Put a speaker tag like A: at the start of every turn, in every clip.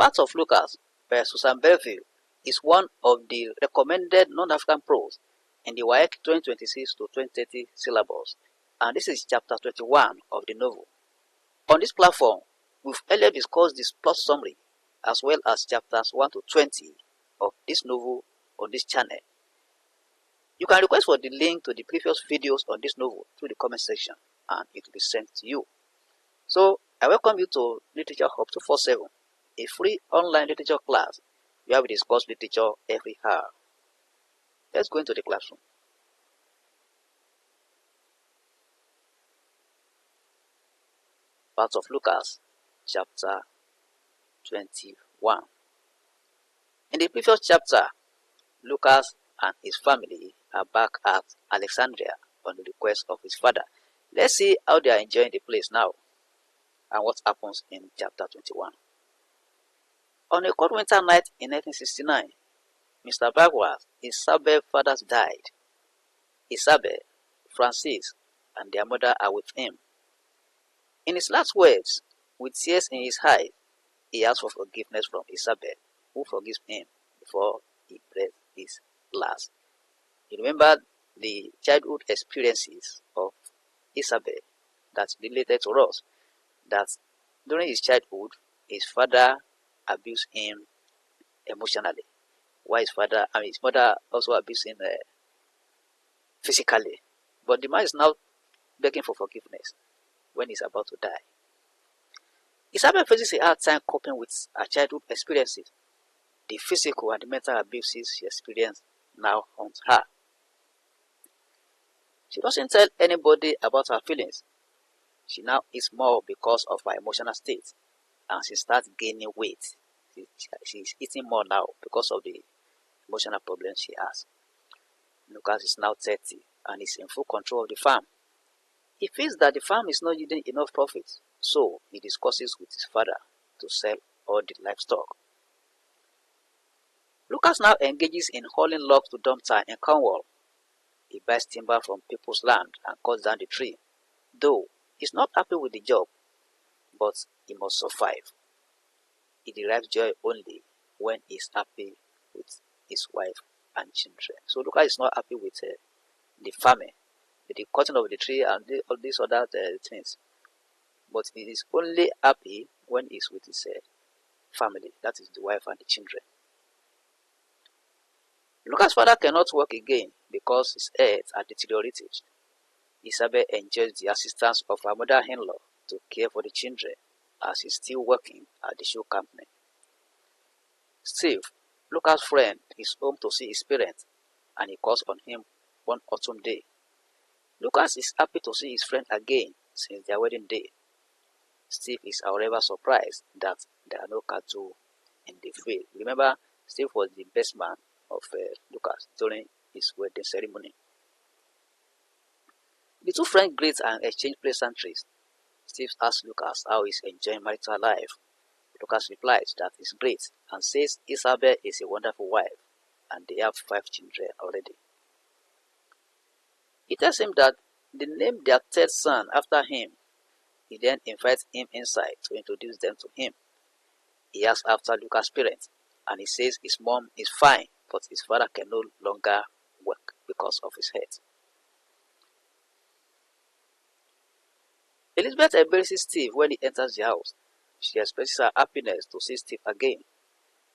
A: Part of Lucas by Susanne Bellefeuille is one of the recommended non-African prose in the WAEC 2026 to 2030 syllabus, and this is chapter 21 of the novel. On this platform, we've earlier discussed this plot summary as well as chapters 1 to 20 of this novel on this channel. You can request for the link to the previous videos on this novel through the comment section and it will be sent to you. So, I welcome you to Literature Hub 247, a free online literature class where we discuss literature every hour. Let's go into the classroom. Part of Lucas, chapter 21. In the previous chapter, Lucas and his family are back at Alexandria on the request of his father. Let's see how they are enjoying the place now and what happens in chapter 21. On a cold winter night in 1969, Mr. Bagworth, Isabel's father, died. Isabel, Francis, and their mother are with him. In his last words, with tears in his eyes, he asks for forgiveness from Isabel, who forgives him before he breathes his last. He remembered the childhood experiences of Isabel that related to us, that during his childhood, his father abused him emotionally, while his mother also abused him physically. But the man is now begging for forgiveness when he's about to die. Isabel faces a hard time coping with her childhood experiences. The physical and the mental abuses she experienced now haunt her. She doesn't tell anybody about her feelings. She now eats more because of her emotional state, and she starts gaining weight. She's eating more now because of the emotional problems she has. Lucas is now 30 and is in full control of the farm. He feels that the farm is not yielding enough profit, so he discusses with his father to sell all the livestock. Lucas now engages in hauling logs to dump time in Cornwall. He buys timber from people's land and cuts down the tree, though he's not happy with the job, but he must survive. He derives joy only when he's happy with his wife and children. So Lucas is not happy with the farming, with the cutting of the tree and all these other things, but he is only happy when he's with his family, that is the wife and the children. Lucas' father cannot work again because his health had deteriorated. Isabel enjoys the assistance of her mother-in-law to care for the children as he's still working at the shoe company. Steve, Lucas' friend, is home to see his parents and he calls on him one autumn day. Lucas is happy to see his friend again since their wedding day. Steve is however surprised that there are no cattle in the field. Remember, Steve was the best man of Lucas during his wedding ceremony. The two friends greet and exchange pleasantries. Steve asks Lucas how he's enjoying marital life. Lucas replies that it's great and says Isabel is a wonderful wife and they have 5 children already. He tells him that they named their 3rd son after him. He then invites him inside to introduce them to him. He asks after Lucas' parents and he says his mom is fine, but his father can no longer work because of his health. Elizabeth embraces Steve when he enters the house. She expresses her happiness to see Steve again.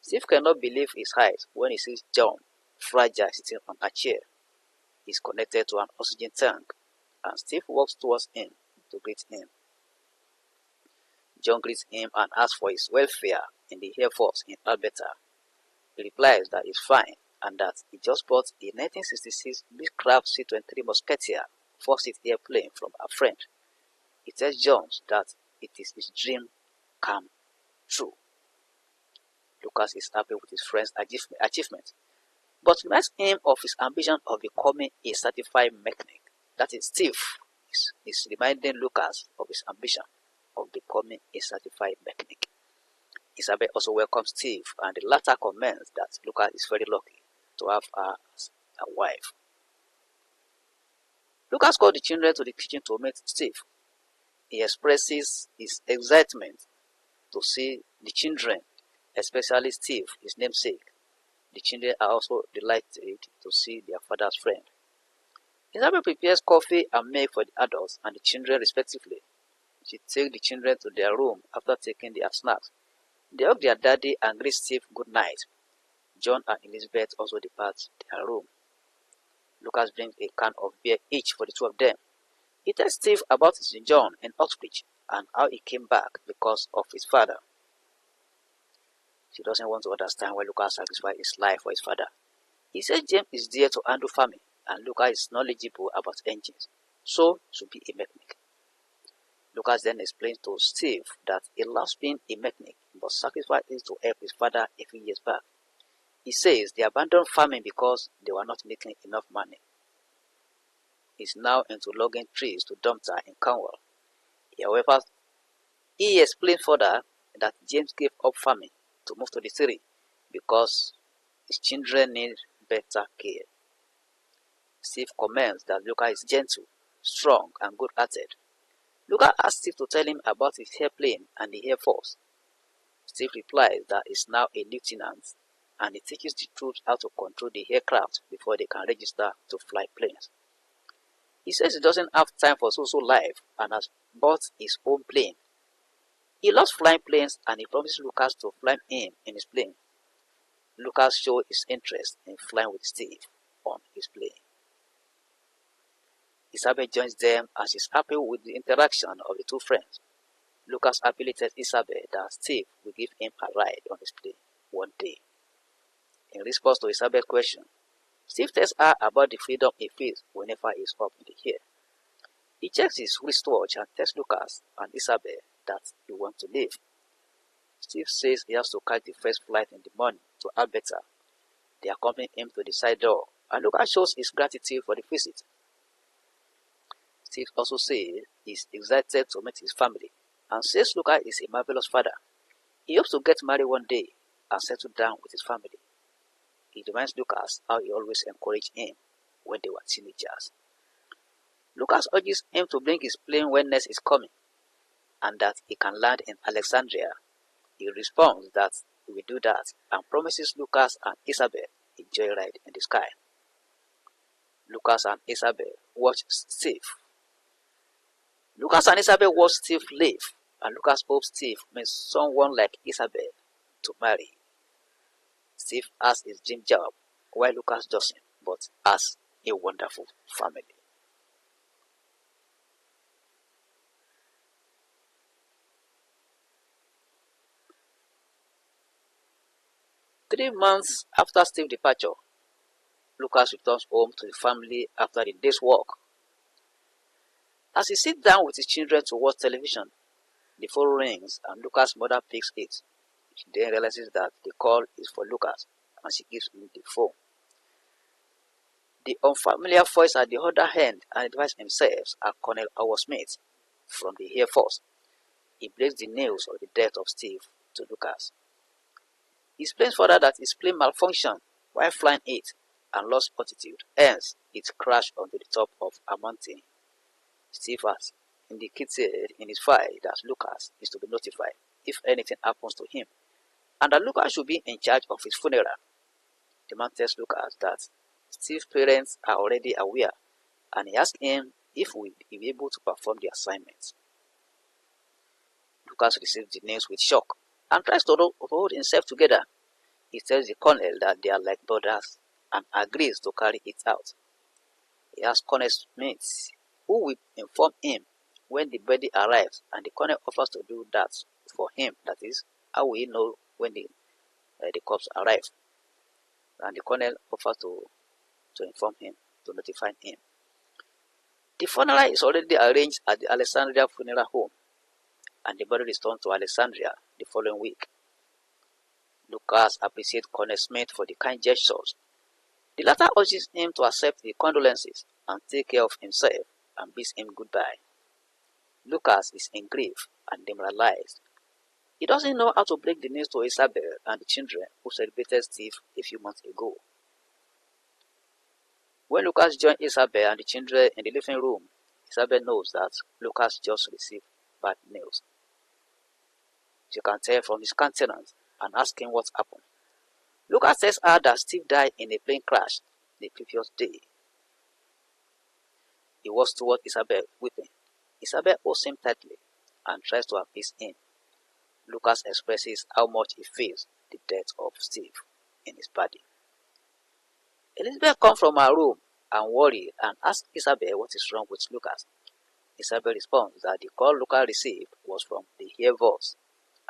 A: Steve cannot believe his eyes when he sees John, fragile, sitting on a chair. He's connected to an oxygen tank, and Steve walks towards him to greet him. John greets him and asks for his welfare in the Air Force in Alberta. He replies that he's fine and that he just bought a 1966 Beechcraft C-23 Musketeer 4-seat airplane from a friend. He tells John that it is his dream come true. Lucas is happy with his friend's achievement, but reminds him of his ambition of becoming a certified mechanic. That is, Steve is reminding Lucas of his ambition of becoming a certified mechanic. Isabel also welcomes Steve, and the latter comments that Lucas is very lucky to have her as a wife. Lucas called the children to the kitchen to meet Steve. He expresses his excitement to see the children especially Steve, his namesake. The children are also delighted to see their father's friend. Isabel prepares coffee and milk for the adults and the children respectively. She takes the children to their room after taking their snacks. They hug their daddy and greet Steve good night. John and Elizabeth also depart their room. Lucas brings a can of beer each for the two of them. He tells Steve about his sojourn in Oxbridge and how he came back because of his father. She doesn't want to understand why Lucas sacrificed his life for his father. He says James is there to handle farming and Lucas is knowledgeable about engines, so should be a mechanic. Lucas then explains to Steve that he loves being a mechanic but sacrificed it to help his father a few years back. He says they abandoned farming because they were not making enough money. He's now into logging trees to Dumpter in Cornwall. However, he explained further that James gave up farming to move to the city because his children need better care. Steve comments that Lucas is gentle, strong, and good-hearted. Lucas asks Steve to tell him about his airplane and the Air Force. Steve replies that he's now a lieutenant and he teaches the troops how to control the aircraft before they can register to fly planes. He says he doesn't have time for social life and has bought his own plane. He loves flying planes and he promises Lucas to fly him in his plane. Lucas shows his interest in flying with Steve on his plane. Isabel joins them and she's happy with the interaction of the two friends. Lucas happily tells Isabel that Steve will give him a ride on his plane one day. In response to Isabel's question, Steve tells her about the freedom he feels whenever he is up in the air. He checks his wristwatch and tells Lucas and Isabel that he wants to leave. Steve says he has to catch the first flight in the morning to Alberta. They accompany him to the side door and Lucas shows his gratitude for the visit. Steve also says he is excited to meet his family and says Lucas is a marvelous father. He hopes to get married one day and settle down with his family. He reminds Lucas how he always encouraged him when they were teenagers. Lucas urges him to bring his plane when next is coming and that he can land in Alexandria. He responds that he will do that and promises Lucas and Isabel a joyride in the sky. Lucas and Isabel watch Steve leave and Lucas hopes Steve meets someone like Isabel to marry. Steve has his dream job while Lucas doesn't, but has a wonderful family. Three months after Steve's departure, Lucas returns home to the family after the day's work. As he sits down with his children to watch television, the phone rings and Lucas' mother picks it. She then realizes that the call is for Lucas and she gives him the phone. The unfamiliar voice at the other end identifies himself as Colonel Howard Smith from the Air Force. He breaks the news of the death of Steve to Lucas. He explains further that his plane malfunctioned while flying it and lost altitude, hence it crashed onto the top of a mountain. Steve has indicated in his file that Lucas is to be notified if anything happens to him, and that Lucas should be in charge of his funeral. The man tells Lucas that Steve's parents are already aware, and he asks him if he will be able to perform the assignment. Lucas receives the news with shock and tries to hold himself together. He tells the colonel that they are like brothers and agrees to carry it out. He asks Colonel Smith who will inform him when the body arrives, and the colonel offers to do that for him. That is, how will he know when the corpse arrives? And the colonel offers to inform him, to notify him. The funeral is already arranged at the Alexandria Funeral Home, and the body returns to Alexandria the following week. Lucas appreciates Colonel Smith for the kind gestures. The latter urges him to accept the condolences and take care of himself and bids him goodbye. Lucas is in grief and demoralized. He doesn't know how to break the news to Isabel and the children who celebrated Steve a few months ago. When Lucas joins Isabel and the children in the living room, Isabel knows that Lucas just received bad news. You can tell from his countenance and asking what happened. Lucas tells her that Steve died in a plane crash the previous day. He walks toward Isabel, weeping. Isabel holds him tightly and tries to appease him. Lucas expresses how much he feels the death of Steve in his body. Elizabeth comes from her room and worried and asks Isabel what is wrong with Lucas. Isabel responds that the call Lucas received was from the Air Force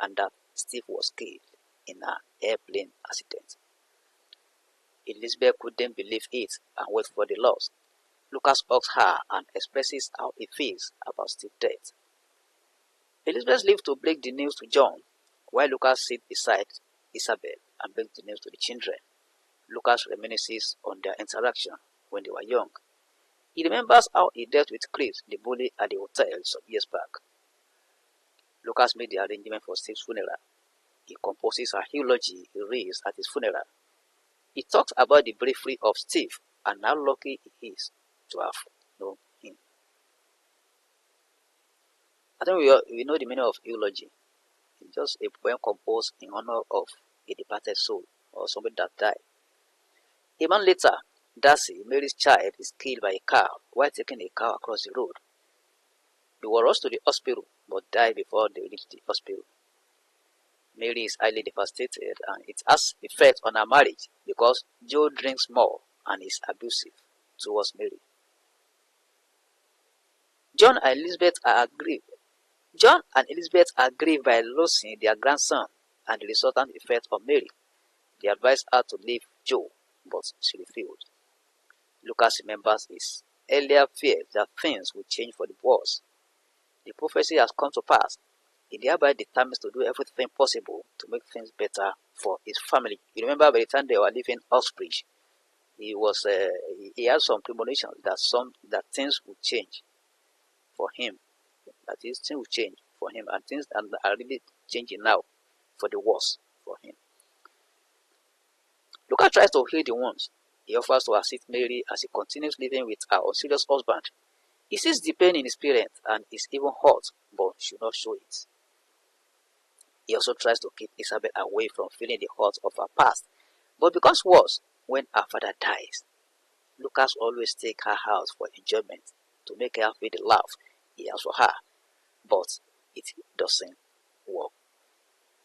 A: and that Steve was killed in an airplane accident. Elizabeth couldn't believe it and wait for the loss. Lucas hugs her and expresses how he feels about Steve's death. Elizabeth leaves to break the news to John, while Lucas sits beside Isabel and breaks the news to the children. Lucas reminisces on their interaction when they were young. He remembers how he dealt with Chris, the bully, at the hotel some years back. Lucas made the arrangement for Steve's funeral. He composes a eulogy he reads at his funeral. He talks about the bravery of Steve and how lucky he is to have known him. I think we know the meaning of eulogy. It's just a poem composed in honor of a departed soul or somebody that died. A month later, Darcy, Mary's child, is killed by a car while taking a car across the road. They were rushed to the hospital but died before they reached the hospital. Mary is highly devastated and it has effect on her marriage because Joe drinks more and is abusive towards Mary. John and Elizabeth are grieved by losing their grandson and the resultant effect on Mary. They advised her to leave Joe, but she refused. Lucas remembers his earlier fears that things would change for the worse. The prophecy has come to pass. He thereby determines to do everything possible to make things better for his family. You remember by the time they were leaving Oxbridge, he had some premonitions that things would change for him. That is, things will change for him, and things are really changing now for the worse for him. Lucas tries to heal the wounds. He offers to assist Mary as he continues living with her unserious husband. He sees the pain in his parent and is even hurt, but should not show it. He also tries to keep Isabel away from feeling the hurt of her past, but becomes worse when her father dies. Lucas always takes her out for enjoyment to make her feel the love he has for her, but it doesn't work.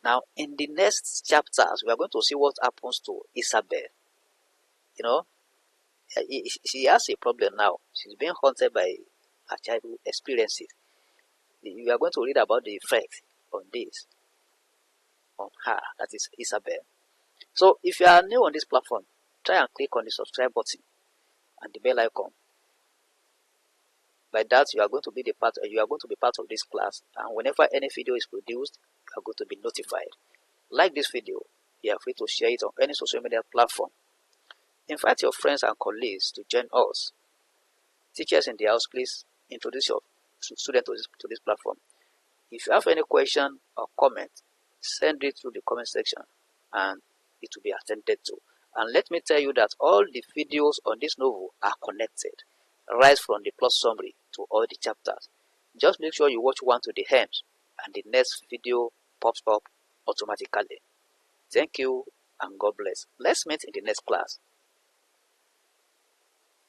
A: Now, in the next chapters, we are going to see what happens to Isabel. You know, she has a problem now. She's being haunted by her childhood experiences. We are going to read about the effect on this, on her, that is Isabel. So, if you are new on this platform, try and click on the subscribe button and the bell icon. By that, you are going to be part of this class, and whenever any video is produced, you are going to be notified. Like this video, you are free to share it on any social media platform. Invite your friends and colleagues to join us. Teachers in the house, please introduce your students to this platform. If you have any question or comment, send it through the comment section and it will be attended to. And let me tell you that all the videos on this novel are connected, right from the plot summary to all the chapters. Just make sure you watch one to the end and the next video pops up automatically. Thank you and God bless. Let's meet in the next class.